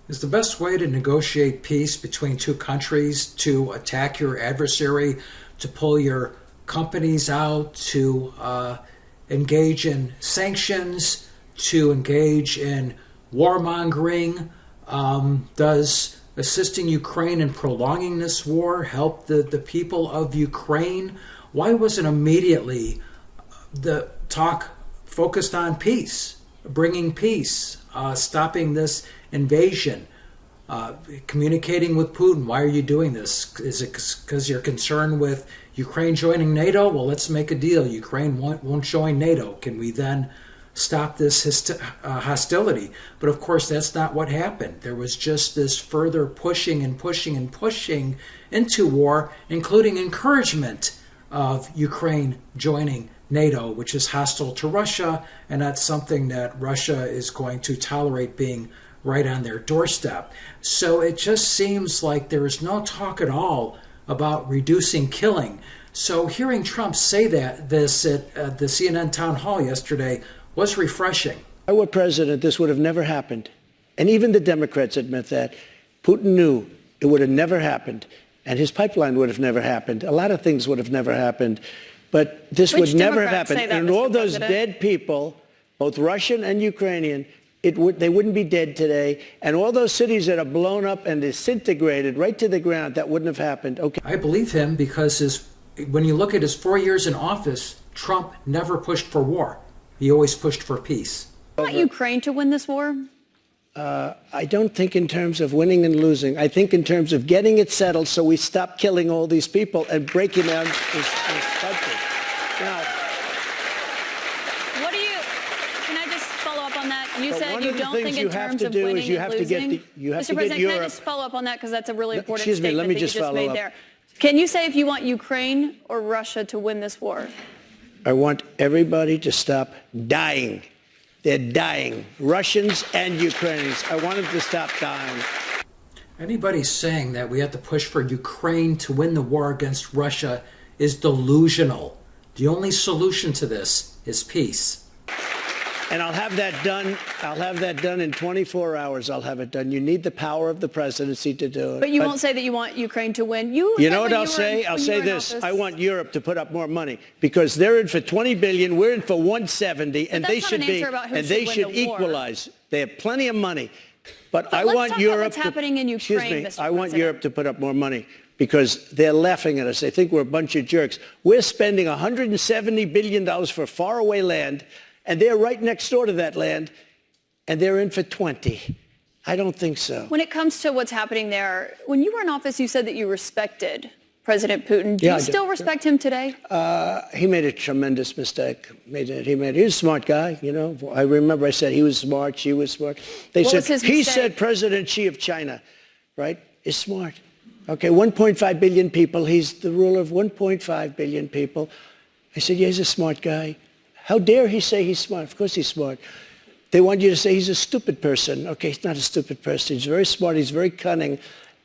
Is the best way to negotiate peace between two countries to attack your adversary, to pull your companies out, to engage in sanctions, to engage in warmongering? Does assisting Ukraine in prolonging this war help the people of Ukraine? Why wasn't immediately the talk focused on peace, bringing peace, stopping this invasion, communicating with Putin? Why are you doing this? Is it because you're concerned with Ukraine joining NATO? Well, let's make a deal. Ukraine won't join NATO. Can we then stop this hostility? But of course, that's not what happened. There was just this further pushing and pushing and pushing into war, including encouragement of Ukraine joining NATO, which is hostile to Russia, and that's something that Russia is going to tolerate being right on their doorstep. So it just seems like there is no talk at all about reducing killing. So hearing Trump say this at the CNN town hall yesterday was refreshing. If I were president, this would have never happened. And even the Democrats admit that. Putin knew it would have never happened, and his pipeline would have never happened. A lot of things would have never happened. But this would never have happened. And all those dead people, both Russian and Ukrainian, they wouldn't be dead today. And all those cities that are blown up and disintegrated right to the ground, that wouldn't have happened. Okay. I believe him because when you look at his 4 years in office, Trump never pushed for war. He always pushed for peace. Do you want Ukraine to win this war? I don't think in terms of winning and losing. I think in terms of getting it settled so we stop killing all these people and breaking down this country. Now, can I just follow up on that? You said you don't think in terms of winning and losing. Mr. President, can I just follow up on that because that's a really important Excuse me, statement let me that you just just follow made up. there. Can you say if you want Ukraine or Russia to win this war? I want everybody to stop dying. They're dying, Russians and Ukrainians. I want them to stop dying. Anybody saying that we have to push for Ukraine to win the war against Russia is delusional. The only solution to this is peace. And I'll have that done. I'll have that done in 24 hours. I'll have it done. You need the power of the presidency to do it. But you won't say that you want Ukraine to win. You know what I'll say? I'll say this. I want Europe to put up more money because they're in for 20 billion. We're in for 170, and they should be, and they should equalize. They have plenty of money. But I want Europe to, happening in Ukraine, excuse me, Mr. I want President. Europe to put up more money because they're laughing at us. They think we're a bunch of jerks. We're spending $170 billion for faraway land, and they're right next door to that land, and they're in for 20. I don't think so. When it comes to what's happening there, when you were in office, you said that you respected President Putin. Do you still respect him today? He made a tremendous mistake. He was a smart guy, you know. I remember I said he was smart, she was smart. They What said, was his he mistake? said President Xi of China, right, is smart. Okay, 1.5 billion people. He's the ruler of 1.5 billion people. I said, yeah, he's a smart guy. How dare he say he's smart? Of course he's smart. They want you to say he's a stupid person. Okay, he's not a stupid person. He's very smart. He's very cunning.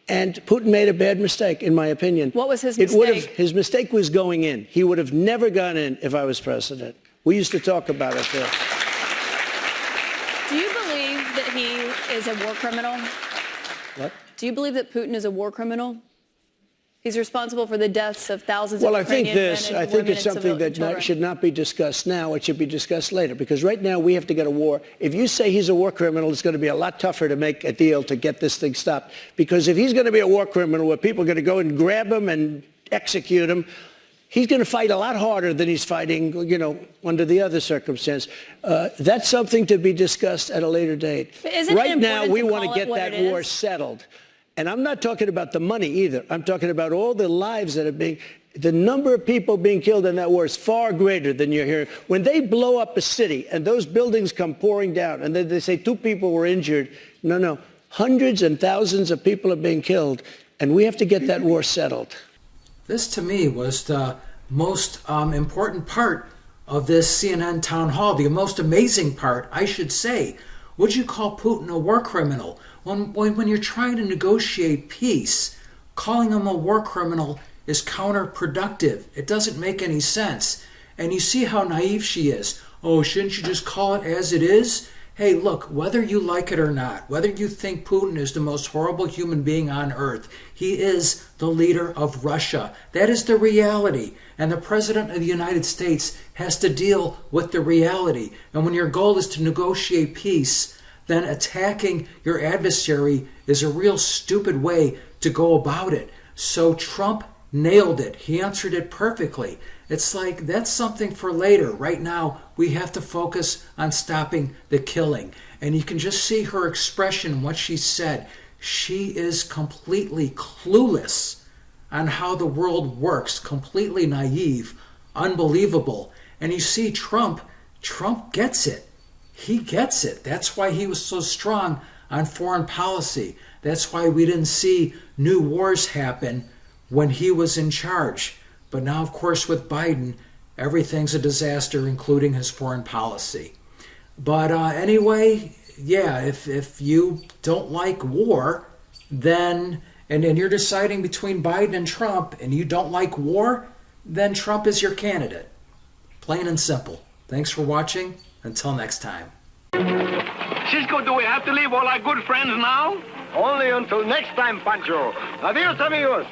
And Putin made a bad mistake, in my opinion. What was his mistake? His mistake was going in. He would have never gone in if I was president. We used to talk about it there. Do you believe that he is a war criminal? What? Do you believe that Putin is a war criminal? He's responsible for the deaths of thousands of Well, I think Ukrainian men and I think women it's and something that children. should not be discussed now. It should be discussed later. Because right now we have to get a war. If you say he's a war criminal, it's going to be a lot tougher to make a deal to get this thing stopped. Because if he's going to be a war criminal where people are going to go and grab him and execute him, he's going to fight a lot harder than he's fighting, you know, under the other circumstance. That's something to be discussed at a later date. Right now, we want to get that war settled. And I'm not talking about the money either. I'm talking about all the lives that are being, the number of people being killed in that war is far greater than you're hearing. When they blow up a city and those buildings come pouring down and then they say 2 people were injured, no, hundreds and thousands of people are being killed, and we have to get that war settled. This, to me, was the most important part of this CNN town hall, the most amazing part, I should say. Would you call Putin a war criminal? When you're trying to negotiate peace, calling him a war criminal is counterproductive. It doesn't make any sense. And you see how naive she is. Oh, shouldn't you just call it as it is? hey, look, whether you like it or not, whether you think Putin is the most horrible human being on earth, he is the leader of Russia. That is the reality. And the President of the United States has to deal with the reality. And when your goal is to negotiate peace, then attacking your adversary is a real stupid way to go about it. So Trump nailed it. He answered it perfectly. It's like, that's something for later. Right now, we have to focus on stopping the killing. And you can just see her expression, what she said. She is completely clueless on how the world works, completely naive, unbelievable. And you see Trump gets it. He gets it. That's why he was so strong on foreign policy. That's why we didn't see new wars happen when he was in charge. But now, of course, with Biden, everything's a disaster, including his foreign policy. But anyway, yeah, if you don't like war, then, and you're deciding between Biden and Trump, and you don't like war, then Trump is your candidate. Plain and simple. Thanks for watching. Until next time. Cisco, do we have to leave all our good friends now? Only until next time, Pancho. Adios, amigos.